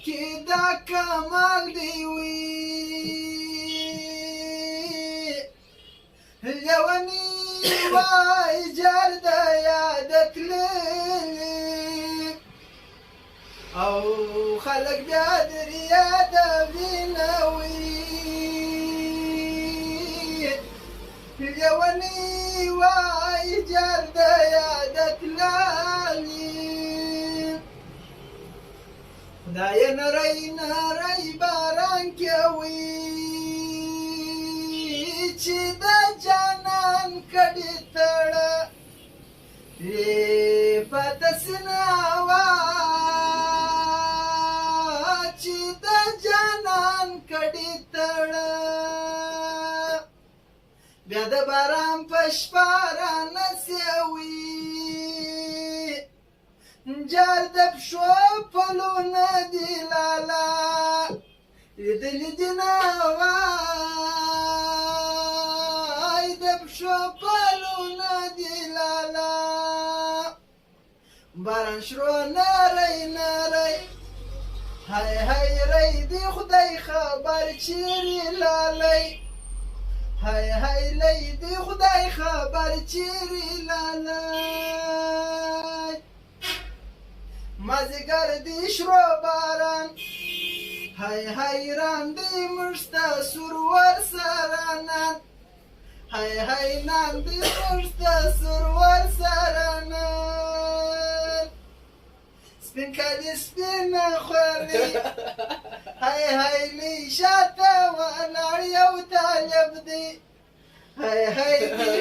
کې دا کمال دی وي لیونی وای جار د یاد تللی او خلک بیا در یادوي نه وي لیونی وای جار د یاد تللی خدای نری نری باران کوي چې د جانان کډې تړه پته سیناوا چې د جانان کډې تړه بیا د باران په شپه رانسوي جال د پښو پلونه دي لالا لیدلي دي نه وای د پښو پلونه دي لالا باران شروع نری نری های های ری دی خدای خبر چیرې لالی های های لی دی خدای خبر چیرې لالی مازیګر دی شروع باران های های ران دی مشته سرور سره نن های های نان دی مشته سرور سره نن سپین کالي سپین خولې های های لی شاته ولاړ یو طالب دی های های دی